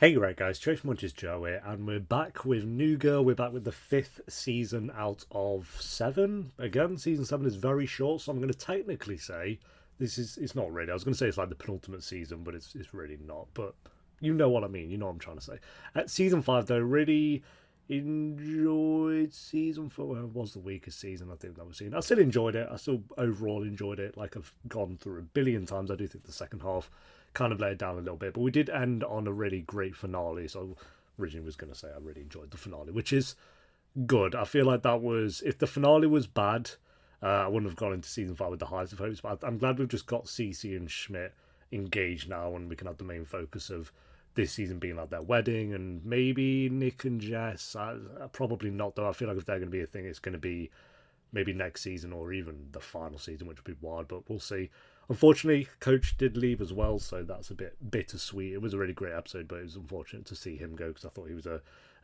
Hey, right, guys, Trace Munches Joe here, and we're back with New Girl. We're back with the fifth season out of seven. Again, season seven is very short, so I'm going to technically say it's not really. I was going to say it's like the penultimate season, but it's really not. But you know what I mean. You know what I'm trying to say. At season five, though, really enjoyed season four. Well, it was the weakest season I think that we've seen. I still enjoyed it. I still overall enjoyed it. Like I've gone through a billion times. I do think the second half kind of let it down a little bit, but we did end on a really great finale. So originally was going to say I really enjoyed the finale, which is good. I feel like that was, if the finale was bad, I wouldn't have gone into season five with the highest of hopes. But I'm glad we've just got Cece and Schmidt engaged now, and we can have the main focus of this season being like their wedding, and maybe Nick and Jess. Probably not though. I feel like if they're going to be a thing, it's going to be maybe next season or even the final season, which would be wild, but we'll see. Unfortunately, Coach did leave as well, so that's a bit bittersweet. It was a really great episode, but it was unfortunate to see him go because I thought he was a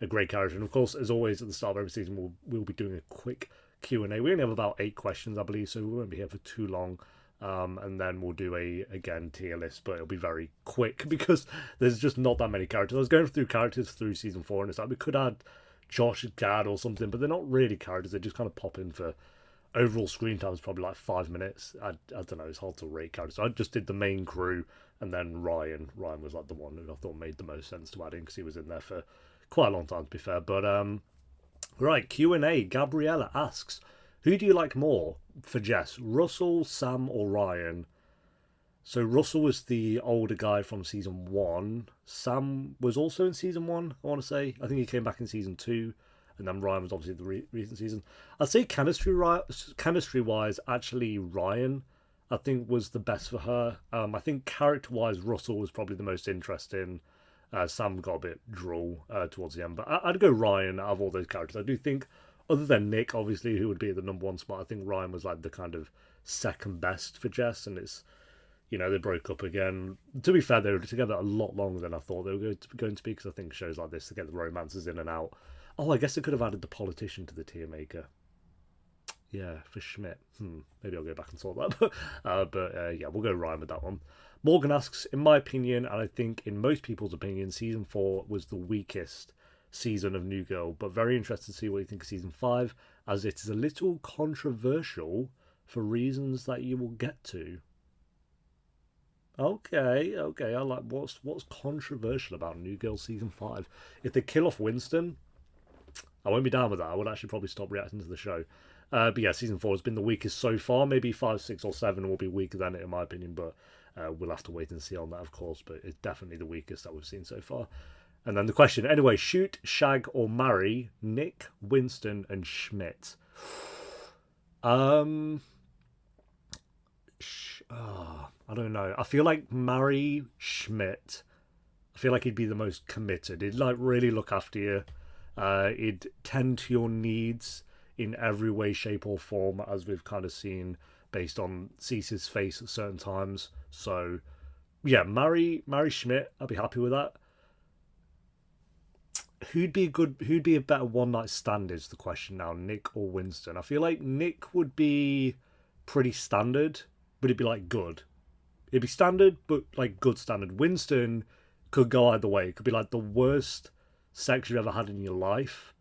great character. And of course, as always, at the start of every season, we'll be doing a quick Q&A. We only have about 8 questions, I believe, so we won't be here for too long. And then we'll do a, again, tier list, but it'll be very quick because there's just not that many characters. I was going through characters through season 4, and it's like we could add Josh and Gad or something, but they're not really characters. They just kind of pop in for overall screen time is probably like 5 minutes. I don't know. It's hard to rate characters. So I just did the main crew, and then Ryan. Ryan was like the one who I thought made the most sense to add in because he was in there for quite a long time, to be fair. But right, Q&A. Gabriella asks, who do you like more for Jess, Russell, Sam, or Ryan? So Russell was the older guy from season one. Sam was also in season one, I want to say. I think he came back in season two. And then Ryan was obviously the recent season. I'd say chemistry wise, actually Ryan, I think was the best for her. I think character wise, Russell was probably the most interesting. Sam got a bit droll towards the end, but I'd go Ryan out of all those characters. I do think, other than Nick, obviously, who would be at the number one spot, I think Ryan was like the kind of second best for Jess, and it's, they broke up again. To be fair, they were together a lot longer than I thought they were going to be, because I think shows like this to get the romances in and out. Oh, I guess I could have added the politician to the tier maker. Yeah, for Schmidt. Maybe I'll go back and sort that. But yeah, we'll go Ryan with that one. Morgan asks, in my opinion, and I think in most people's opinion, season 4 was the weakest season of New Girl, but very interested to see what you think of season 5, as it is a little controversial for reasons that you will get to. Okay, I like what's controversial about New Girl season 5. If they kill off Winston, I won't be down with that. I would actually probably stop reacting to the show. But yeah, season 4 has been the weakest so far. Maybe 5, 6, or 7 will be weaker than it, in my opinion. But we'll have to wait and see on that, of course. But it's definitely the weakest that we've seen so far. And then the question, anyway, shoot, shag, or marry Nick, Winston, and Schmidt. I don't know. I feel like marry Schmidt. I feel like he'd be the most committed. He'd like really look after you. It'd tend to your needs in every way, shape, or form, as we've kind of seen based on Cease's face at certain times. So, yeah, marry Schmidt. I'd be happy with that. Who'd be a better one night stand is the question now, Nick or Winston? I feel like Nick would be pretty standard, but it'd be like good. It'd be standard, but like good standard. Winston could go either way. It could be like the worst sex you've ever had in your life,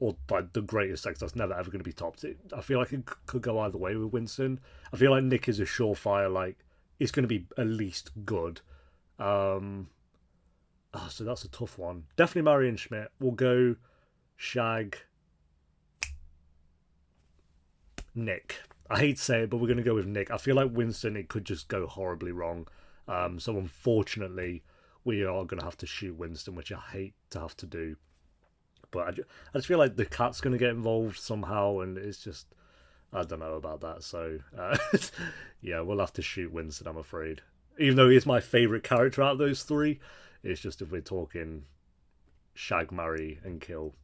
or like the greatest sex that's never ever going to be topped. I feel like it could go either way with Winston. I feel like Nick is a surefire, like it's going to be at least good. So that's a tough one. Definitely Murray and Schmidt. We'll go Shag, Nick. I hate to say it, but we're going to go with Nick. I feel like Winston, it could just go horribly wrong. So unfortunately, we are going to have to shoot Winston, which I hate to have to do. But I just feel like the cat's going to get involved somehow, and it's just, I don't know about that. So, yeah, we'll have to shoot Winston, I'm afraid. Even though he's my favourite character out of those three, it's just if we're talking shag, marry, and kill.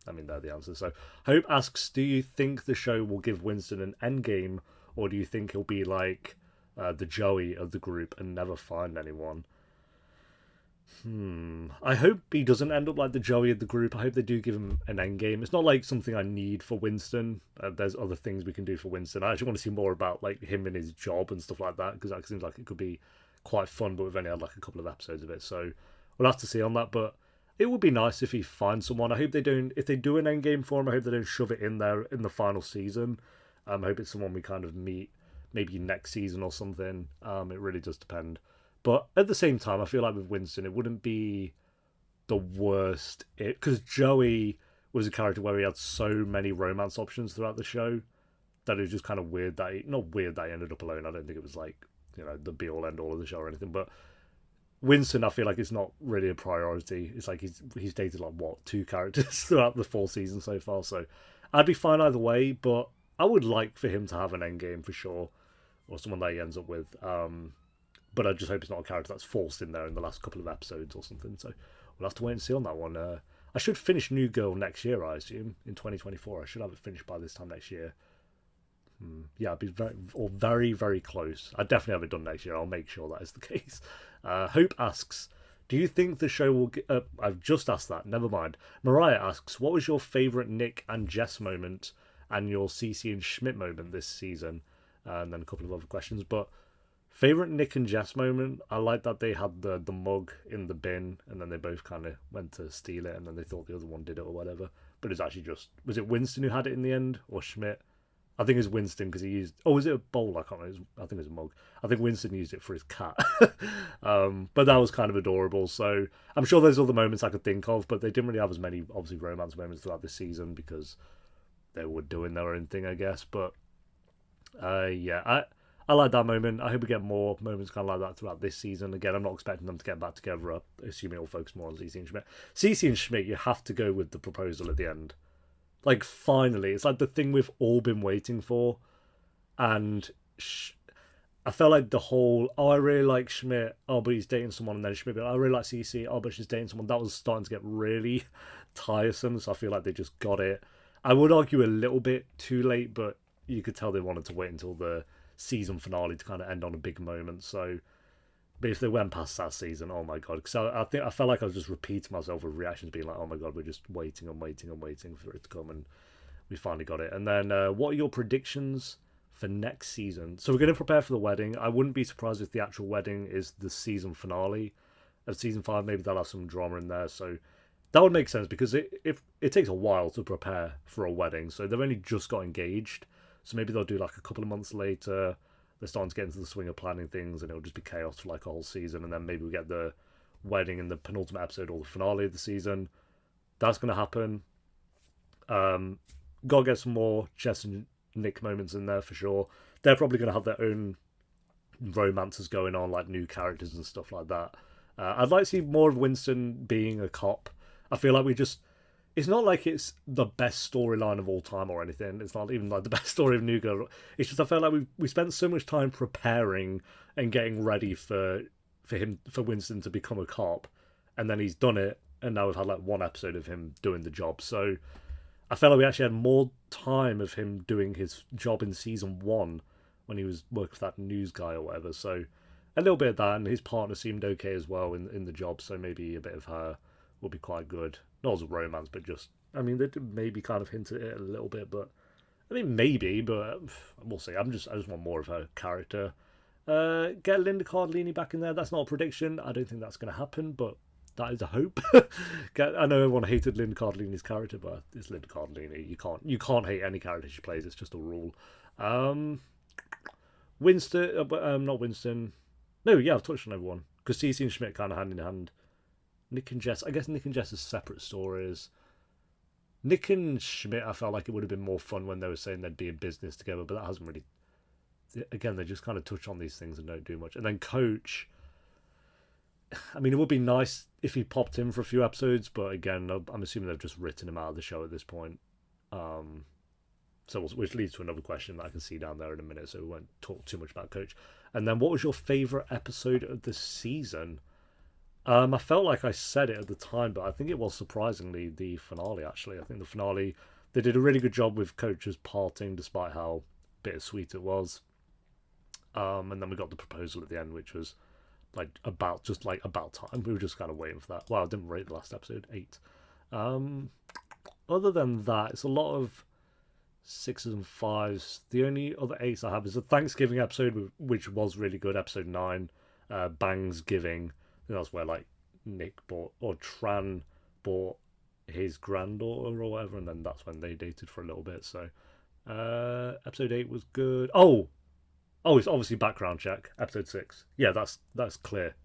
I mean, they're the answers. So, Hope asks, do you think the show will give Winston an endgame, or do you think he'll be like the Joey of the group and never find anyone? I hope he doesn't end up like the Joey of the group. I hope they do give him an end game. It's not like something I need for Winston. There's other things we can do for Winston. I actually want to see more about like him and his job and stuff like that, because that seems like it could be quite fun. But we've only had like a couple of episodes of it, so we'll have to see on that. But it would be nice if he finds someone. I hope they don't. If they do an endgame for him, I hope they don't shove it in there in the final season. I hope it's someone we kind of meet maybe next season or something. It really does depend. But at the same time, I feel like with Winston, it wouldn't be the worst. Because Joey was a character where he had so many romance options throughout the show that it was just kind of weird that not weird that he ended up alone. I don't think it was like, the be all end all of the show or anything. But Winston, I feel like it's not really a priority. It's like he's dated like what 2 characters throughout the 4 seasons so far. So I'd be fine either way. But I would like for him to have an endgame for sure, or someone that he ends up with. But I just hope it's not a character that's forced in there in the last couple of episodes or something. So we'll have to wait and see on that one. I should finish New Girl next year, I assume, in 2024. I should have it finished by this time next year. Yeah, I'd be very, very close. I definitely have it done next year. I'll make sure that is the case. Hope asks, do you think the show will get... I've just asked that, never mind. Mariah asks, what was your favourite Nick and Jess moment and your Cece and Schmidt moment this season? And then a couple of other questions. But favourite Nick and Jess moment, I like that they had the mug in the bin and then they both kind of went to steal it and then they thought the other one did it or whatever. But it's actually just... Was it Winston who had it in the end? Or Schmidt? I think it's Winston because he used... Oh, was it a bowl? I can't remember. I think it was a mug. I think Winston used it for his cat. But that was kind of adorable. So I'm sure there's other moments I could think of, but they didn't really have as many, obviously, romance moments throughout this season because they were doing their own thing, I guess. But yeah, I like that moment. I hope we get more moments kind of like that throughout this season. Again, I'm not expecting them to get back together, assuming it'll focus more on Cece and Schmidt. Cece and Schmidt, you have to go with the proposal at the end. Like, finally, it's like the thing we've all been waiting for. And I felt like the whole, oh, I really like Schmidt, oh, but he's dating someone, and then Schmidt, I really like Cece, oh, but she's dating someone. That was starting to get really tiresome, so I feel like they just got it. I would argue a little bit too late, but you could tell they wanted to wait until the season finale to kind of end on a big moment. So, but if they went past that season, oh my god, because I felt like I was just repeating myself with reactions, being like, oh my god, we're just waiting and waiting and waiting for it to come, and we finally got it. And then, what are your predictions for next season? So we're going to prepare for the wedding. I wouldn't be surprised if the actual wedding is the season finale of season 5. Maybe they'll have some drama in there, so that would make sense because it takes a while to prepare for a wedding. So they've only just got engaged. So maybe they'll do like a couple of months later. They're starting to get into the swing of planning things, and it'll just be chaos for like a whole season. And then maybe we get the wedding in the penultimate episode or the finale of the season. That's going to happen. Gotta get some more Jess and Nick moments in there for sure. They're probably going to have their own romances going on, like new characters and stuff like that. I'd like to see more of Winston being a cop. I feel like it's not like it's the best storyline of all time or anything. It's not even like the best story of New Girl. It's just I felt like we spent so much time preparing and getting ready for Winston to become a cop, and then he's done it, and now we've had like one episode of him doing the job. So I felt like we actually had more time of him doing his job in season 1 when he was working for that news guy or whatever. So a little bit of that, and his partner seemed okay as well in the job. So maybe a bit of her will be quite good. Not as a romance, but just, I mean, they did maybe kind of hint at it a little bit, but I mean, maybe, but we'll see. I just want more of her character. Get Linda Cardellini back in there. That's not a prediction. I don't think that's going to happen, but that is a hope. I know everyone hated Linda Cardellini's character, but it's Linda Cardellini. You can't hate any character she plays. It's just a rule. Winston, not Winston. No, yeah, I've touched on everyone because Cece and Schmidt kind of hand in hand. Nick and Jess, I guess Nick and Jess are separate stories. Nick and Schmidt, I felt like it would have been more fun when they were saying they'd be in business together, but that hasn't really... Again, they just kind of touch on these things and don't do much. And then Coach, I mean, it would be nice if he popped in for a few episodes, but again, I'm assuming they've just written him out of the show at this point. Which leads to another question that I can see down there in a minute, so we won't talk too much about Coach. And then, what was your favourite episode of the season? I felt like I said it at the time, but I think it was surprisingly the finale, actually. I think the finale, they did a really good job with Coach's parting, despite how bittersweet it was. And then we got the proposal at the end, which was about time. We were just kind of waiting for that. Well, I didn't rate the last episode, 8. Other than that, it's a lot of 6s and 5s. The only other 8s I have is a Thanksgiving episode, which was really good, episode 9, Bangs Giving. I think that's where Nick bought, or Tran bought his granddaughter or whatever, and then that's when they dated for a little bit. So episode 8 was good. Oh, it's obviously background check. Episode 6. Yeah, that's clear.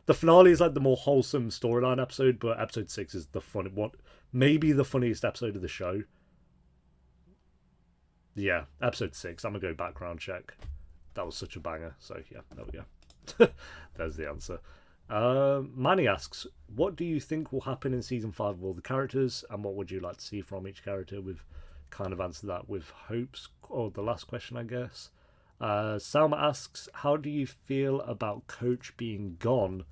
The finale is like the more wholesome storyline episode, but episode 6 is the fun one, maybe the funniest episode of the show. Yeah, episode 6. I'm gonna go background check. That was such a banger. So yeah, there we go. There's the answer. Manny asks, what do you think will happen in season 5 of all the characters, and what would you like to see from each character? We've kind of answered that with hopes, or the last question, I guess. Salma asks, how do you feel about Coach being gone?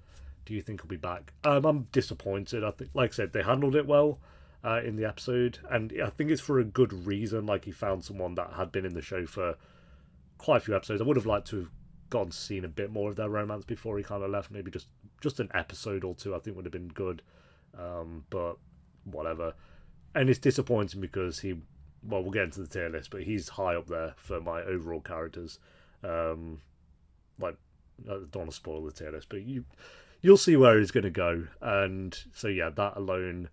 Do you think he'll be back? I'm disappointed. I think, like I said, they handled it well in the episode, and I think it's for a good reason. Like, he found someone that had been in the show for quite a few episodes. I would have liked to have gone to seen a bit more of their romance before he kind of left. Maybe just an episode or two, I think, would have been good. But whatever. And it's disappointing because well, we'll get into the tier list, but he's high up there for my overall characters. Like, I don't want to spoil the tier list, but you'll see where he's going to go. And so, yeah, that alone,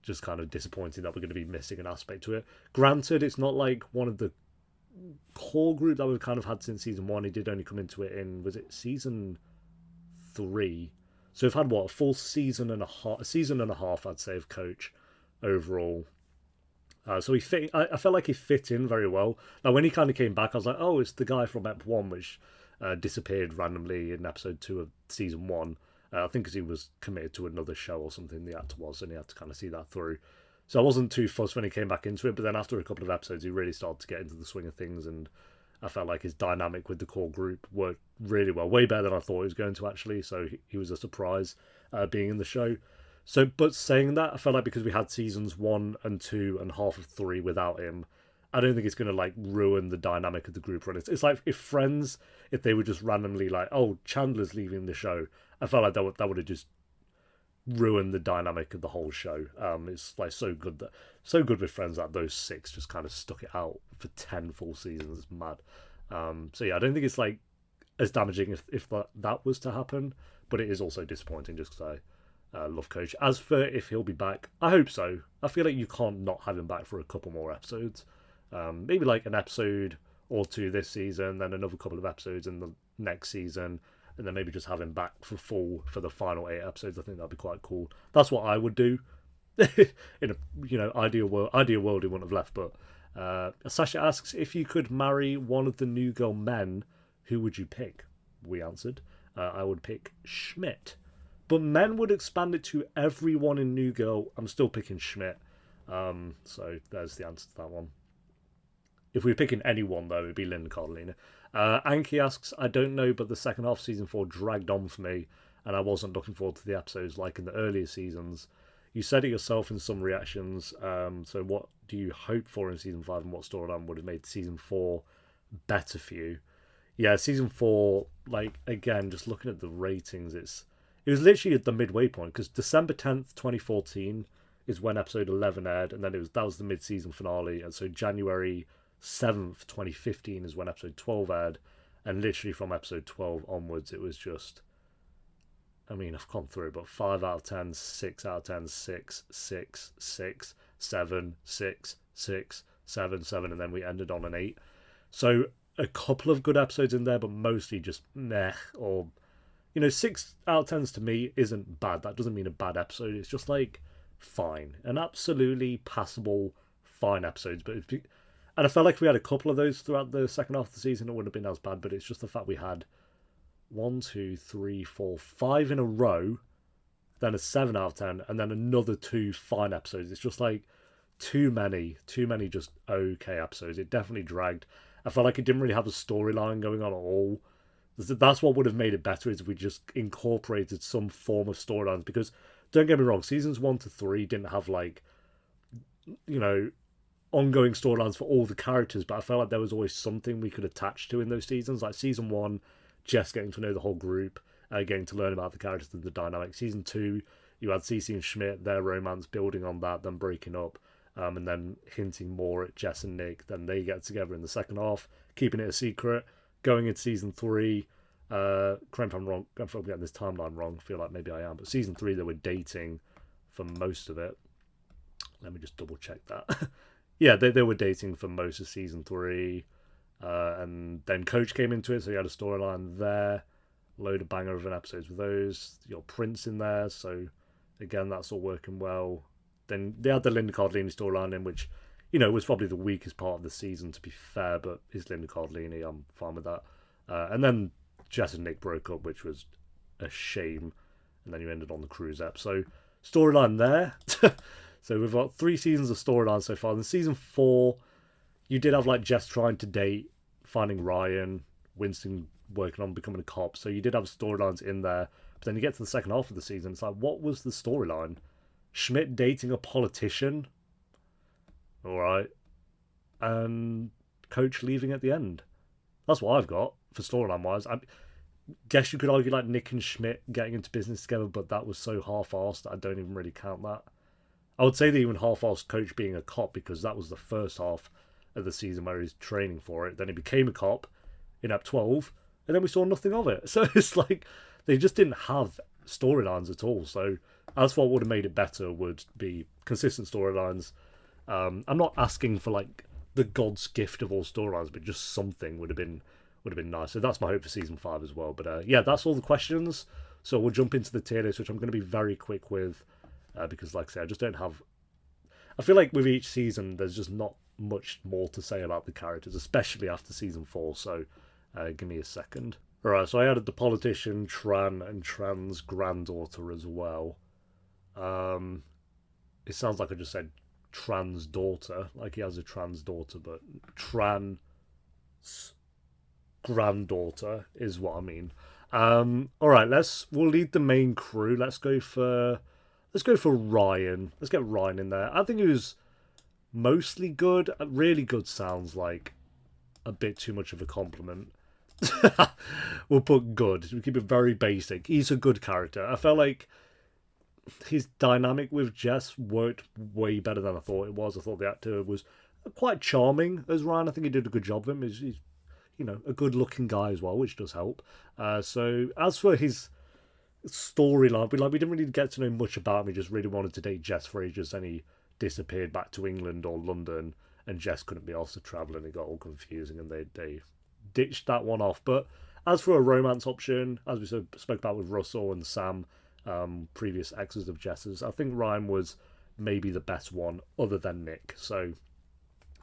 just kind of disappointing that we're going to be missing an aspect to it. Granted, it's not like one of the core group that we've kind of had since season 1. He did only come into it in, was it season 3? So we've had, what, a full season and a half, I'd say, of Coach overall. So he fit. I felt like he fit in very well. Now, when he kind of came back, I was like, oh, it's the guy from Ep 1, which disappeared randomly in episode 2 of season 1. I think because he was committed to another show or something, the actor was, and he had to kind of see that through. So I wasn't too fussed when he came back into it, but then after a couple of episodes, he really started to get into the swing of things, and I felt like his dynamic with the core group worked really well, way better than I thought he was going to, actually. So he was a surprise being in the show. So, but saying that, I felt like because we had seasons 1 and 2 and half of 3 without him, I don't think it's going to like ruin the dynamic of the group. It's like if Friends, if they were just randomly like, oh, Chandler's leaving the show, I felt like that would have just ruined the dynamic of the whole show. It's like so good with Friends that those 6 just kind of stuck it out for 10 full seasons. It's mad. So yeah, I don't think it's like as damaging if that was to happen, but it is also disappointing just because I love Coach. As for if he'll be back, I hope so. I feel like you can't not have him back for a couple more episodes. Maybe like an episode or 2 this season, then another couple of episodes in the next season, and then maybe just have him back for the final 8 episodes. I think that'd be quite cool. That's what I would do. In a ideal world he wouldn't have left. But Sasha asks, if you could marry one of the New Girl men, who would you pick? We answered, I would pick Schmidt. But men would expand it to everyone in New Girl. I'm still picking Schmidt. So there's the answer to that one. If we were picking anyone, though, it'd be Linda Cardellina. Anki asks, I don't know, but the second half of season 4 dragged on for me, and I wasn't looking forward to the episodes like in the earlier seasons. You said it yourself in some reactions. So what do you hope for in season 5, and what storyline would have made season 4 better for you? Yeah, season 4, like, again, just looking at the ratings, it was literally at the midway point, because December 10th, 2014 is when episode 11 aired, and then that was the mid-season finale, and so January 7th, 2015 is when episode 12 aired, and literally from episode 12 onwards, it was just, I mean, I've gone through, but 5 out of 10, 6 out of 10, 6, 6, 6, 7, 6, 6, 7, 7, and then we ended on an 8. So a couple of good episodes in there, but mostly just meh, or 6 out of 10s to me isn't bad. That doesn't mean a bad episode. It's just like fine, an absolutely passable, fine episodes. And I felt like if we had a couple of those throughout the second half of the season, it wouldn't have been as bad. But it's just the fact we had 1, 2, 3, 4, 5 in a row, then a 7 out of 10, and then another 2 fine episodes. It's just like too many just okay episodes. It definitely dragged. I felt like it didn't really have a storyline going on at all. That's what would have made it better, is if we just incorporated some form of storylines. Because don't get me wrong, seasons 1 to 3 didn't have like, ongoing storylines for all the characters, but I felt like there was always something we could attach to in those seasons. Like season 1, Jess getting to know the whole group, getting to learn about the characters and the dynamic. Season 2, you had Cece and Schmidt, their romance, building on that, then breaking up, and then hinting more at Jess and Nick. Then they get together in the second half, keeping it a secret. Going into season 3, Correct if I'm wrong. If I'm getting this timeline wrong, I feel like maybe I am. But season 3, they were dating for most of it. Let me just double check that. Yeah, they were dating for most of season 3. And then Coach came into it, so you had a storyline there. Load of banger of an episodes with those. Your Prince in there, so again, that's all working well. Then they had the Linda Cardellini storyline in, which, was probably the weakest part of the season, to be fair, but it's Linda Cardellini, I'm fine with that. And then Jess and Nick broke up, which was a shame. And then you ended on the cruise app. So, storyline there. So we've got 3 seasons of storyline so far. In season 4, you did have like Jess trying to date, finding Ryan, Winston working on becoming a cop. So you did have storylines in there. But then you get to the second half of the season, it's like, what was the storyline? Schmidt dating a politician? Alright. And Coach leaving at the end. That's what I've got for storyline wise. I guess you could argue like Nick and Schmidt getting into business together, but that was so half-assed that I don't even really count that. I would say that even half-assed Coach being a cop, because that was the first half of the season where he's training for it. Then he became a cop in Ep 12, and then we saw nothing of it. So it's like they just didn't have storylines at all. So that's what would have made it better, would be consistent storylines. I'm not asking for like the God's gift of all storylines, but just something would have been nice. So that's my hope for season 5 as well. But yeah, that's all the questions. So we'll jump into the tier list, which I'm going to be very quick with, because like I say, I just don't have. I feel like with each season, there's just not much more to say about the characters, especially after season 4. So give me a second. Alright, so I added the politician, Tran, and Tran's granddaughter as well. It sounds like I just said Tran's daughter, like he has a trans daughter, but Tran's granddaughter is what I mean. Alright, we'll lead the main crew. Let's go for Ryan. Let's get Ryan in there. I think he was mostly good. Really good sounds like a bit too much of a compliment. We'll put good. We keep it very basic. He's a good character. I felt like his dynamic with Jess worked way better than I thought it was. I thought the actor was quite charming as Ryan. I think he did a good job of him. He's a good-looking guy as well, which does help. So as for his storyline, we didn't really get to know much about him. He just really wanted to date Jess for ages, and he disappeared back to England or London, and Jess couldn't be asked to travel, and it got all confusing, and they ditched that one off. But as for a romance option, as we spoke about with Russell and Sam, previous exes of Jess's, I think Ryan was maybe the best one other than Nick. So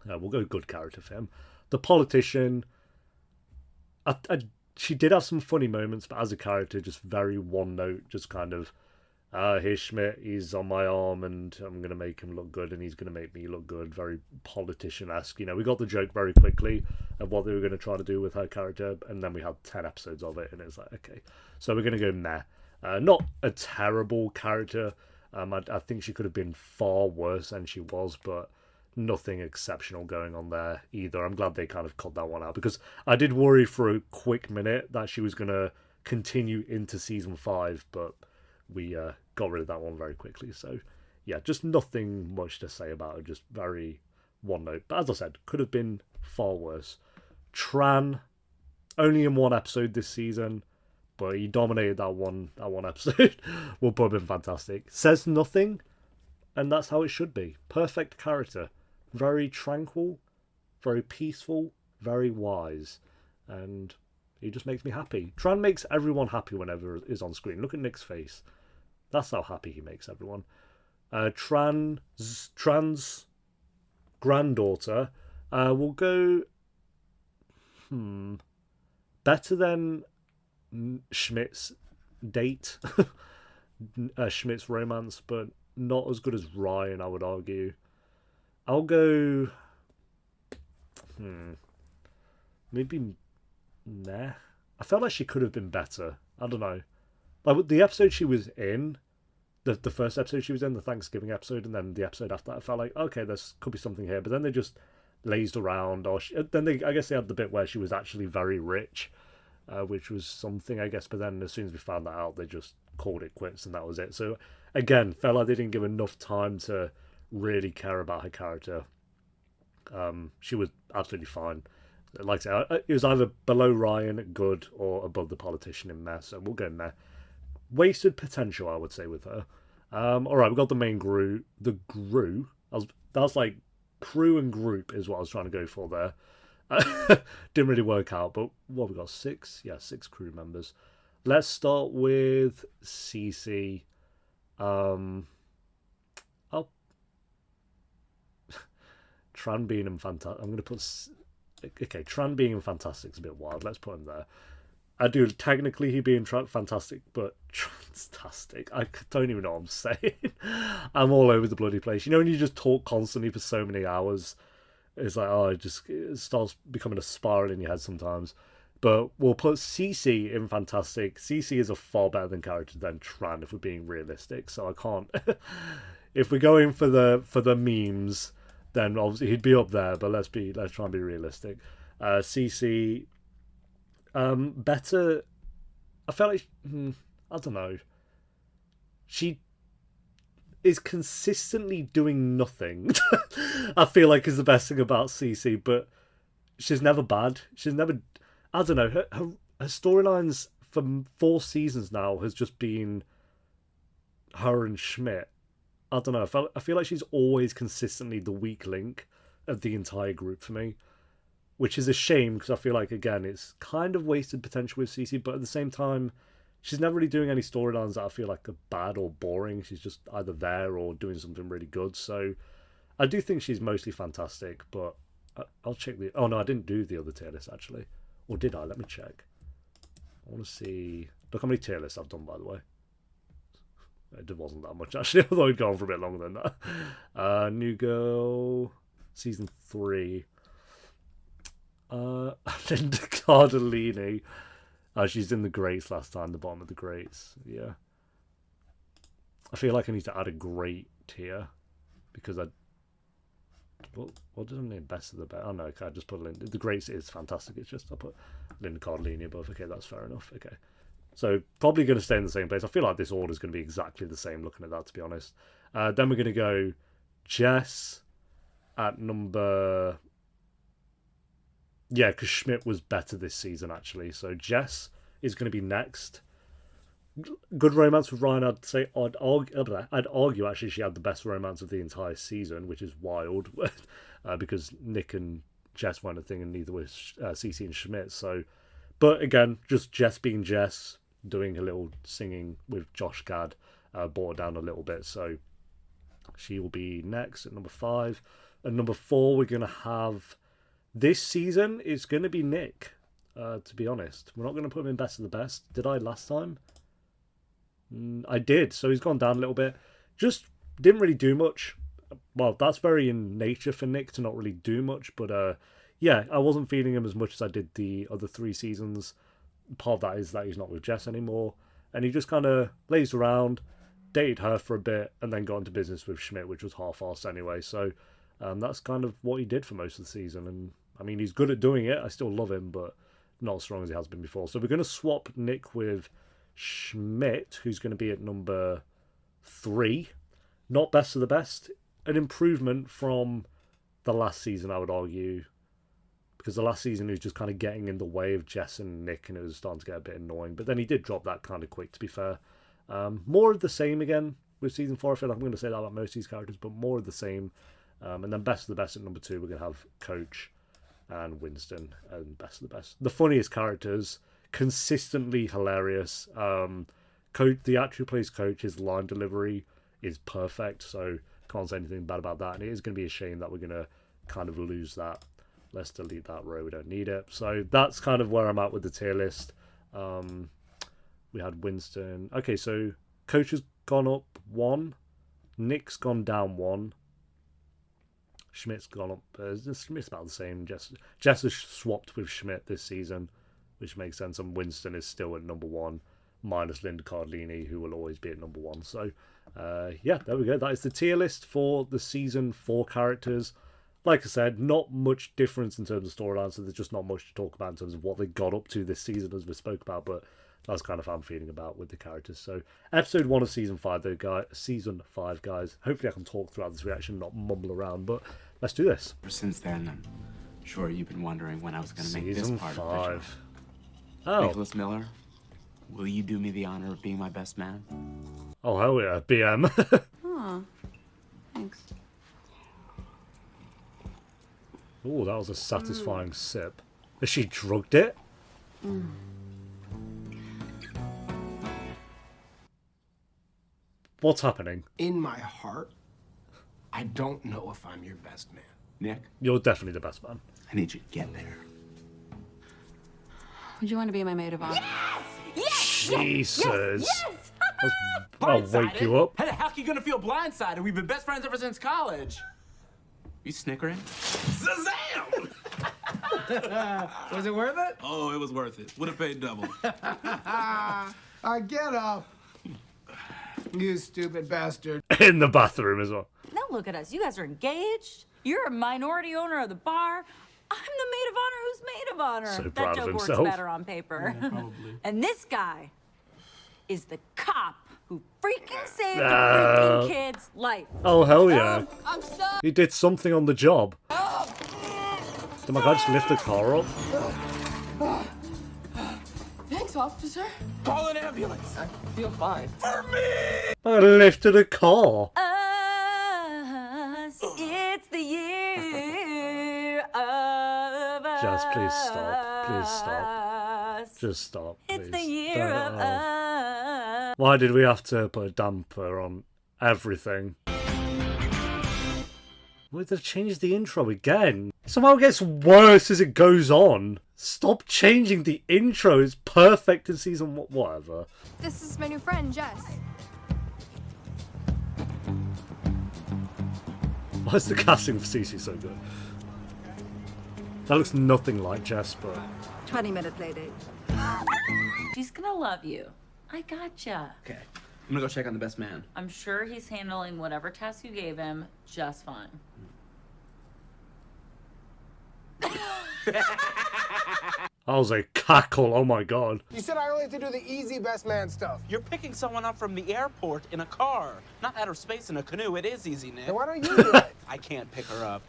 we'll go good character for him. The politician, she did have some funny moments, but as a character, just very one note, just kind of, here's Schmidt, he's on my arm, and I'm going to make him look good, and he's going to make me look good. Very politician-esque. We got the joke very quickly of what they were going to try to do with her character, and then we had 10 episodes of it, and it's like, okay. So we're going to go meh. Not a terrible character. I think she could have been far worse than she was, but nothing exceptional going on there either. I'm glad they kind of cut that one out, because I did worry for a quick minute that she was going to continue into season 5, but we got rid of that one very quickly. So yeah, just nothing much to say about it, just very one note. But as I said, could have been far worse. Tran, only in one episode this season, but he dominated that one episode. Will put him fantastic. Says nothing, and that's how it should be. Perfect character. Very tranquil, very peaceful, very wise, and he just makes me happy. Tran makes everyone happy whenever he's on screen. Look at Nick's face. That's how happy he makes everyone. Tran's granddaughter will go better than Schmidt's date, Schmidt's romance, but not as good as Ryan, I would argue. I'll go maybe meh. I felt like she could have been better. I don't know. Like the episode she was in, the first episode she was in, the Thanksgiving episode, and then the episode after that, I felt like, okay, there could be something here. But then they just lazed around, or I guess they had the bit where she was actually very rich, which was something, I guess. But then as soon as we found that out, they just called it quits, and that was it. So again, felt like they didn't give enough time to really care about her character. She was absolutely fine. like I say, it was either below Ryan, good, or above the politician in meh. So we'll go in there. Wasted potential, I would say, with her. All right, we've got the main group. The Gru. That's like crew and group is what I was trying to go for there. Didn't really work out, but what we got? 6? Yeah, 6 crew members. Let's start with Cece. Oh, Tran being in fantastic. I'm going to put. Okay, Tran being in fantastic is a bit wild. Let's put him there. I do technically he being fantastic, but fantastic. I don't even know what I'm saying. I'm all over the bloody place. You know when you just talk constantly for so many hours, it's like it starts becoming a spiral in your head sometimes. But we'll put Cece in fantastic. Cece is a far better than character than Tran, if we're being realistic. So I can't. If we're going for the memes, then obviously he'd be up there. But let's try and be realistic. Cece. Better. I felt like I don't know. She is consistently doing nothing. I feel like is the best thing about Cece, but she's never bad. She's never. I don't know. Her storylines for 4 seasons now has just been her and Schmidt. I don't know. I feel like she's always consistently the weak link of the entire group for me. Which is a shame because I feel like, again, it's kind of wasted potential with Cece, but at the same time, she's never really doing any storylines that I feel like are bad or boring. She's just either there or doing something really good. So I do think she's mostly fantastic, but I'll check the... Oh, no, I didn't do the other tier list, actually. Or did I? Let me check. I want to see... Look how many tier lists I've done, by the way. It wasn't that much, actually. I thought it'd go on for a bit longer than that. New Girl... Season 3... Linda Cardellini. She's in the greats last time, the bottom of the greats. Yeah. I feel like I need to add a great tier because what did I name? Best of the best? Oh no, okay, I just put Linda. The greats is fantastic. It's just I put Linda Cardellini above. Okay, that's fair enough. Okay. So probably going to stay in the same place. I feel like this order is going to be exactly the same looking at that, to be honest. Then we're going to go Jess at number... Yeah, because Schmidt was better this season, actually. So Jess is going to be next. Good romance with Ryan, I'd say. I'd argue, actually, she had the best romance of the entire season, which is wild. Because Nick and Jess weren't a thing, and neither was Cece and Schmidt. So, but again, just Jess being Jess, doing a little singing with Josh Gad, brought her down a little bit. So she will be next at number 5. At number 4, we're going to have... This season, it's going to be Nick, to be honest. We're not going to put him in best of the best. Did I last time? I did, so he's gone down a little bit. Just didn't really do much. Well, that's very in nature for Nick to not really do much, but yeah, I wasn't feeling him as much as I did the other 3 seasons. Part of that is that he's not with Jess anymore, and he just kind of lays around, dated her for a bit, and then got into business with Schmidt, which was half-assed anyway, so... that's kind of what he did for most of the season. And, I mean, he's good at doing it. I still love him, but not as strong as he has been before. So we're going to swap Nick with Schmidt, who's going to be at number 3. Not best of the best. An improvement from the last season, I would argue. Because the last season he was just kind of getting in the way of Jess and Nick, and it was starting to get a bit annoying. But then he did drop that kind of quick, to be fair. More of the same again with season 4. I feel like I'm going to say that about most of these characters, but more of the same. And then best of the best at number 2, we're going to have Coach and Winston and best of the best. The funniest characters, consistently hilarious. Coach, the actor who plays Coach, his line delivery is perfect, so can't say anything bad about that. And it is going to be a shame that we're going to kind of lose that. Let's delete that row, we don't need it. So that's kind of where I'm at with the tier list. We had Winston. Okay, so Coach has gone up 1. Nick's gone down 1. Schmidt's gone up. Schmidt's about the same. Jess has swapped with Schmidt this season, which makes sense. And Winston is still at number 1, minus Linda Cardellini, who will always be at number 1. So, yeah, there we go. That is the tier list for the season 4 characters. Like I said, not much difference in terms of storylines, so there's just not much to talk about in terms of what they got up to this season, as we spoke about. But that's kind of how I'm feeling about with the characters. So, episode 1 of season 5, though, guys. Season 5, guys. Hopefully, I can talk throughout this reaction, not mumble around. But let's do this. Since then, Sure, you've been wondering when I was going to make this Season part 5. official. Oh. Nicholas Miller, will you do me the honor of being my best man? Oh, hell yeah. BM. Oh, thanks. Oh, that was a satisfying sip. Has she drugged it? What's happening? In my heart, I don't know if I'm your best man. Nick, You're definitely the best man. I need you to get there. Would you want to be my maid of honor? Jesus. I'll wake you up. How the heck are you gonna feel blindsided? We've been best friends ever since college. You snickering? Shazam! Was it worth it? Oh, it was worth it. Would have paid double. Get up. You stupid bastard. In the bathroom as well. Now look at us. You guys are engaged. You're a minority owner of the bar. I'm the maid of honor who's maid of honor. So that proud of joke himself. works better on paper. Yeah, probably. And this guy is the cop who freaking saved a freaking kid's life. Oh, hell yeah. I'm stuck. He did something on the job. Did my guy just lift the car up? Thanks, officer. Call an ambulance. I feel fine. I lifted a car. Us, it's the year of us. Jess, please stop. Please stop. Just stop, please. It's the year of us. Why did we have to put a damper on everything? Why they've changed the intro again? Somehow it gets worse as it goes on. Stop changing the intro. It's perfect in season whatever. This is my new friend, Jess. Why is the casting for Cece so good? That looks nothing like Jess, but 20-minute play date. She's gonna love you. I gotcha. Okay, I'm gonna go check on the best man. I'm sure he's handling whatever task you gave him just fine. that was a cackle. Oh my god. You said I only have to do the easy best man stuff. You're picking someone up from the airport in a car, not outer space in a canoe. It is easy, Nick. Then why don't you do it? I can't pick her up.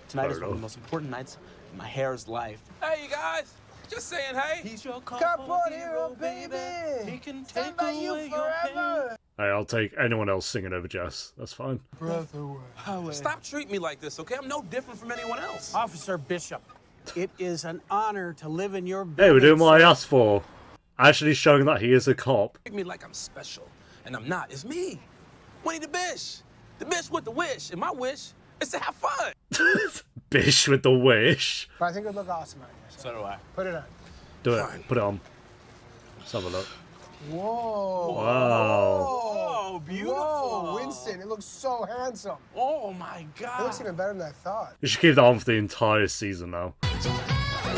Tonight is one of the most important nights in my hair's life. Hey, you guys. Just saying hey. He's your Capo hero, baby. He can Stand take by you away your pain. forever. Hey, I'll take anyone else singing over Jess. That's fine. Breath away. Stop treating me like this, okay? I'm no different from anyone else. Officer Bishop, it is an honor to live in your Hey, we're doing building, what I sir. asked for. Actually showing that he is a cop. Treat me like I'm special, and I'm not. It's me, Winnie the Bish. The Bish with the wish, and my wish is to have fun. Bish with the wish. But I think it would look awesome on you. So do I. Put it on. Do it. Fine. Put it on. Let's have a look. Whoa. Wow. Oh, beautiful. Whoa, Winston, it looks so handsome. Oh, my It God. looks even better than I thought. You should keep that on for the entire season now.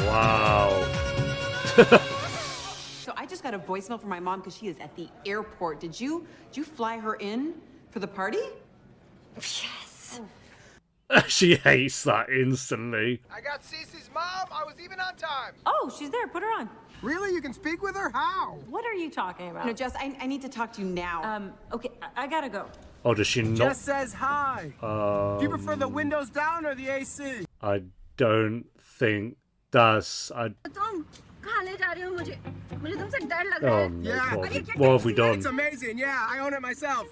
Wow. So I just got a voicemail from my mom because she is at the airport. Did you fly her in for the party? Yes. She hates that instantly. I got Cece's mom. I was even on time. Oh, she's there. Put her on. Really? You can speak with her? How? What are you talking about? No, Jess, I need to talk to you now. Okay, I gotta go. Oh, does she not? Jess says hi. Do you prefer the windows down or the AC? I don't think that's... तुम कहाँ ले जा रहे हो मुझे? मुझे तुमसे डर लग रहा Oh, है. no. What have we done? It's amazing. Yeah, I own it myself.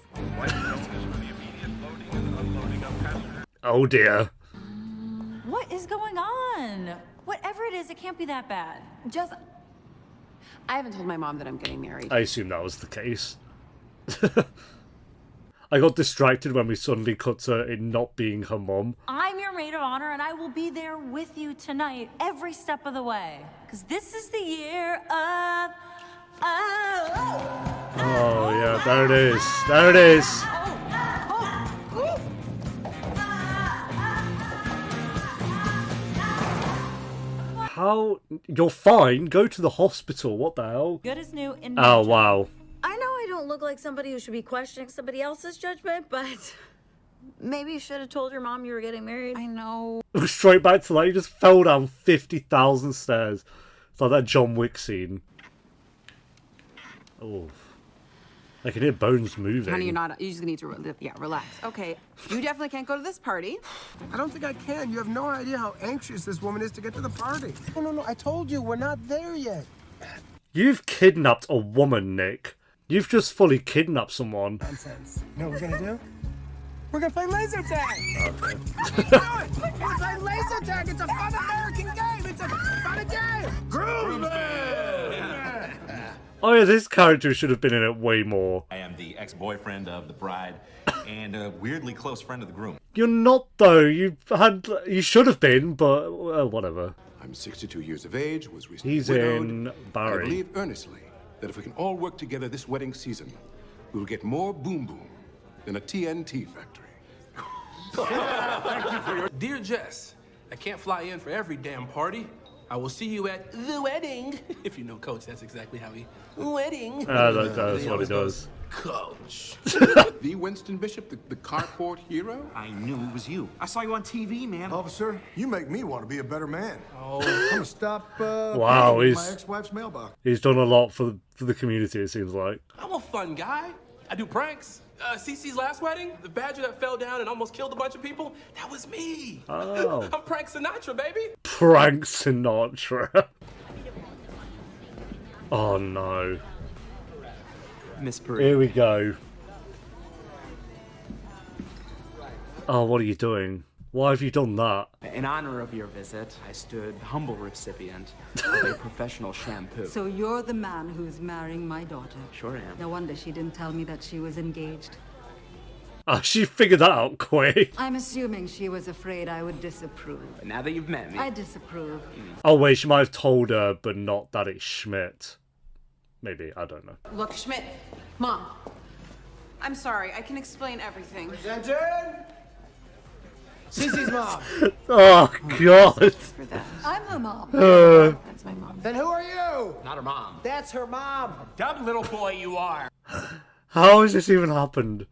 Oh, dear. What is going on? Whatever it is, it can't be that bad. Jess, I haven't told my mom that I'm getting married. I assume that was the case. I got distracted when we suddenly cut to it not being her mum. I'm your maid of honor, and I will be there with you tonight, every step of the way. Because this is the year of... Oh, yeah, there it is. There it is. How? You're fine. Go to the hospital. What the hell? Good as new in Oh, wow. I know I don't look like somebody who should be questioning somebody else's judgment, but maybe you should have told your mom you were getting married. I know. Straight back to that. He just fell down 50,000 stairs. It's like that John Wick scene. Oh. I can hear bones moving. Honey, you just need to, relax. Okay, you definitely can't go to this party. I don't think I can. You have no idea how anxious this woman is to get to the party. No, I told you, we're not there yet. You've kidnapped a woman, Nick. You've just fully kidnapped someone. Nonsense. You know what we're gonna do? We're gonna play laser tag! Okay. We're gonna play laser tag! It's a fun American game! It's a fun game! Groovy! Oh yeah, this character should have been in it way more. I am the ex-boyfriend of the bride and a weirdly close friend of the groom. You're not though. You should have been, but whatever. I'm 62 years of age, was recently He's widowed. in Barry. I believe earnestly that if we can all work together this wedding season, we will get more boom boom than a TNT factory. Thank you for your... Dear Jess, I can't fly in for every damn party. I will see you at the wedding. If you know Coach, that's exactly how he... Wedding. That's what he does. Coach. The Winston Bishop, the carport hero? I knew it was you. I saw you on TV, man. Officer, you make me want to be a better man. Oh. I'm gonna stop wow, my ex-wife's mailbox. He's done a lot for the community, it seems like. I'm a fun guy. I do pranks. Cece's last wedding, the badger that fell down and almost killed a bunch of people, that was me. Oh. I'm Prank Sinatra, baby. Prank Sinatra. Oh no. Miss Peru. Here we go. Oh, what are you doing? Why have you done that? In honor of your visit, I stood humble recipient of a professional shampoo. So you're the man who's marrying my daughter? Sure am. No wonder she didn't tell me that she was engaged. Oh, she figured that out quick. I'm assuming she was afraid I would disapprove. But now that you've met me... I disapprove. Oh wait, she might have told her, but not that it's Schmidt. Maybe, I don't know. Look, Schmidt, Mom, I'm sorry. I can explain everything. Presented! Cece's mom. Oh, God. For that. I'm her mom. That's my mom. Then who are you? Not her mom. That's her mom. Dumb little boy you are. How has this even happened?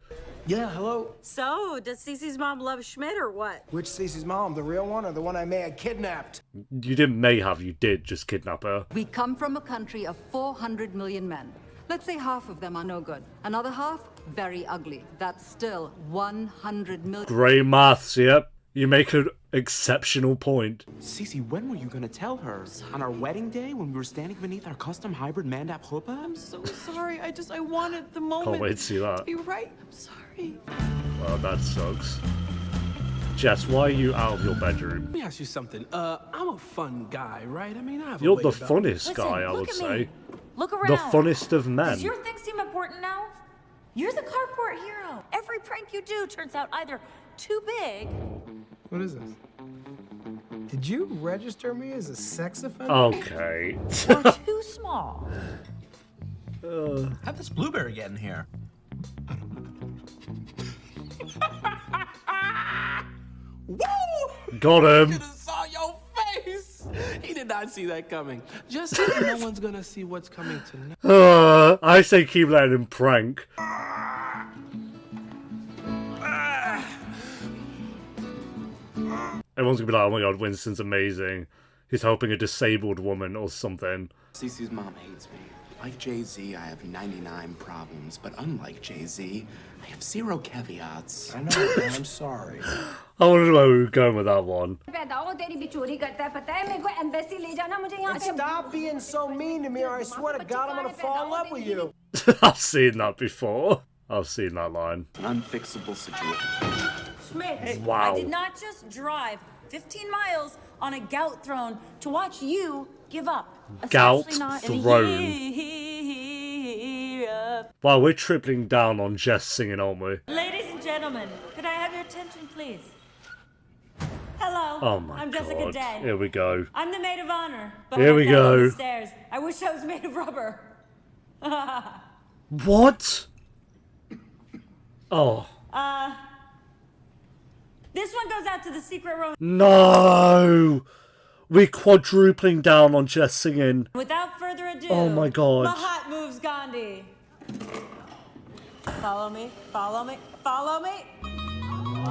Yeah, hello. So, does Cece's mom love Schmidt or what? Which Cece's mom? The real one or the one I may have kidnapped? You didn't may have, you did just kidnap her. We come from a country of 400 million men. Let's say half of them are no good. Another half, very ugly. That's still 100 million. Great maths, yep. You make an exceptional point. Cece, when were you gonna tell her? On our wedding day when we were standing beneath our custom hybrid Mandap Chuppah? I'm so sorry. I wanted the moment. Can't wait to see that. To be right. I'm sorry. Well, that sucks. Jess, why are you out of your bedroom? Let me ask you something. I'm a fun guy, right? I mean, I have a You're way the about funnest Listen, guy, I look would at say. me. Look around. The funnest of men. Does your thing seem important now? You're the cardboard hero. Every prank you do turns out either too big. What is this? Did you register me as a sex offender? Okay. Or too small. How'd this blueberry get in here? Woo! Got him. Could have saw your face. He did not see that coming. Just no one's gonna see what's coming tonight. I say keep letting him prank. Everyone's gonna be like, oh my god, Winston's amazing. He's helping a disabled woman or something. Cece's mom hates me. Like Jay-Z, I have 99 problems, but unlike Jay-Z, I have 0 caveats. I know, man, I'm sorry. I wonder where we were going with that one. Stop being so mean to me, or I swear to God, I'm gonna fall in love with you. I've seen that before. I've seen that line. An unfixable situation. Schmidt, Wow. I did not just drive 15 miles on a gout throne to watch you give up. Gout Especially not in a throne. year of- Wow, we're tripling down on Jess singing, aren't we? Ladies and gentlemen, could I have your attention, please? Hello. Oh my I'm Jessica god. Day. Here we go. I'm the maid of honor. But Here we I'm down on go. the stairs. I wish I was made of rubber. What? Oh. This one goes out to the secret room. No! We're quadrupling down on Jess singing. Without further ado, Oh my god. Mahat moves Gandhi. Follow me, follow me, follow me.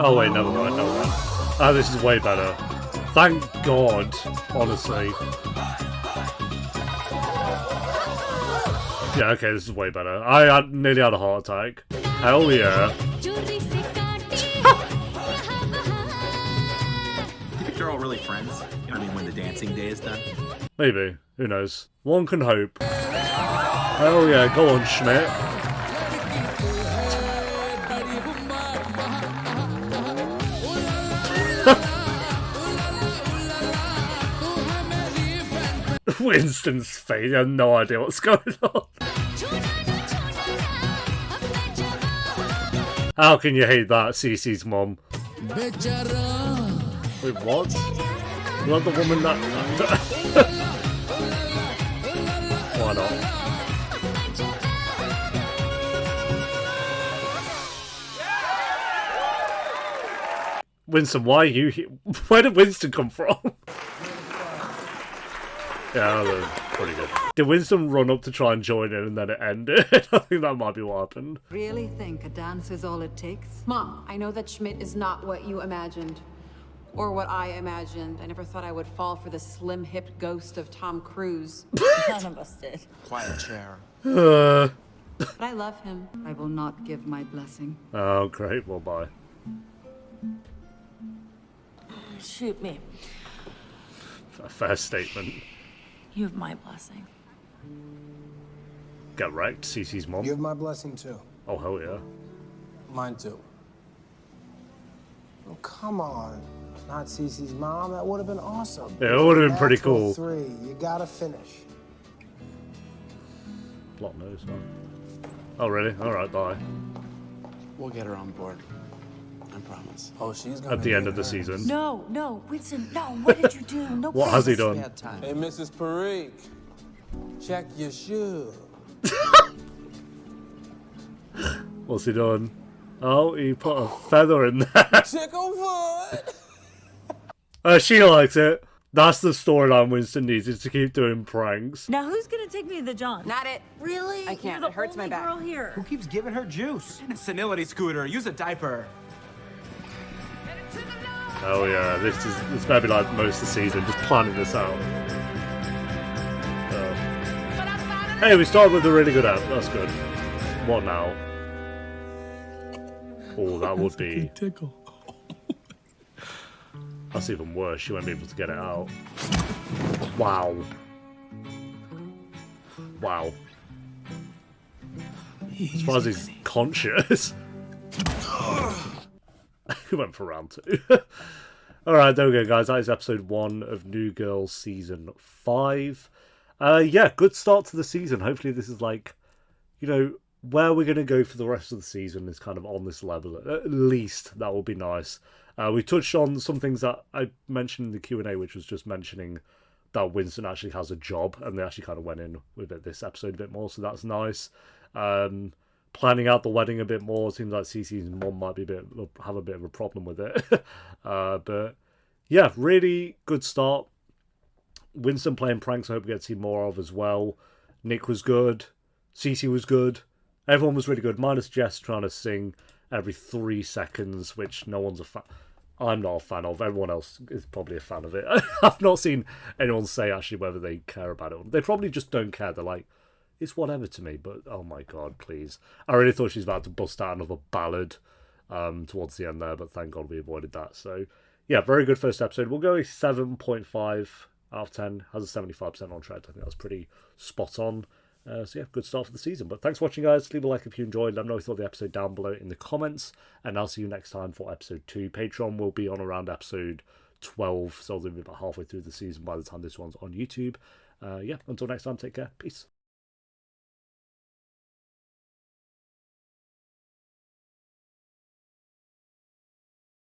Oh wait, never mind, never mind. Oh, this is way better. Thank God, honestly. Yeah, okay, this is way better. I nearly had a heart attack. Hell yeah. You think they're all really friends? I mean, when the dancing day is done? Maybe. Who knows? One can hope. Hell yeah, go on, Schmidt. Winston's face, I have no idea what's going on. How can you hate that, Cece's mom? Wait, what? You want the woman that... Why not? Winston, why are you here? Where did Winston come from? Yeah, that was pretty good. Did Winston run up to try and join in and then it ended? I think that might be what happened. Really think a dance is all it takes? Mom, I know that Schmidt is not what you imagined. Or what I imagined. I never thought I would fall for the slim-hipped ghost of Tom Cruise. None of us did. Quiet chair. But I love him. I will not give my blessing. Oh, great. Well, bye. Shoot me. A fair statement. You have my blessing. Get wrecked, Cece's mom. You have my blessing too. Oh, hell yeah. Mine too. Oh, come on. Not Cece's mom. That would have been awesome. Yeah, it would have been pretty cool. 3. You gotta finish. Block nose, man. Oh, really? Alright, bye. We'll get her on board. I promise. Oh, she's gonna At the end of the season. No, no, Winston, no. What did you do? No. What has he done? Hey, Mrs. Parikh, check your shoe. What's he done? Oh, he put a feather in there. Chicken foot. She likes it. That's the storyline Winston needs, is to keep doing pranks. Now who's gonna take me to the John? Not it. Really? I can't. You're the It hurts my only back. girl here. Who keeps giving her juice? A senility scooter. Use a diaper. Oh yeah, this may be like most of the season, just planning this out. Hey, we started with a really good app. That's good. What now? Oh, that would be. Tickle. That's even worse. She won't be able to get it out. Wow. Wow. As far as he's conscious. He went for round 2. Alright, there we go, guys. That is episode 1 of New Girl Season 5. Yeah, good start to the season. Hopefully this is like, you know, where we're going to go for the rest of the season is kind of on this level. At least that will be nice. We touched on some things that I mentioned in the Q&A, which was just mentioning that Winston actually has a job, and they actually kind of went in with it this episode a bit more, so that's nice. Planning out the wedding a bit more. Seems like Cece's mum might be have a bit of a problem with it. But yeah, really good start. Winston playing pranks, I hope we get to see more of as well. Nick was good. Cece was good. Everyone was really good, minus Jess trying to sing every 3 seconds, which no one's a fan. I'm not a fan of. Everyone else is probably a fan of it. I've not seen anyone say actually whether they care about it. They probably just don't care. They're like, it's whatever to me, but oh my god, please. I really thought she was about to bust out another ballad towards the end there, but thank god we avoided that. So yeah, very good first episode. We'll go a 7.5 out of 10. Has a 75% on track. I think that's pretty spot on. So yeah, good start for the season. But thanks for watching, guys. Leave a like if you enjoyed. Let me know what you thought of the episode down below in the comments. And I'll see you next time for episode 2. Patreon will be on around episode 12. So it'll be about halfway through the season by the time this one's on YouTube. Yeah, until next time, take care. Peace.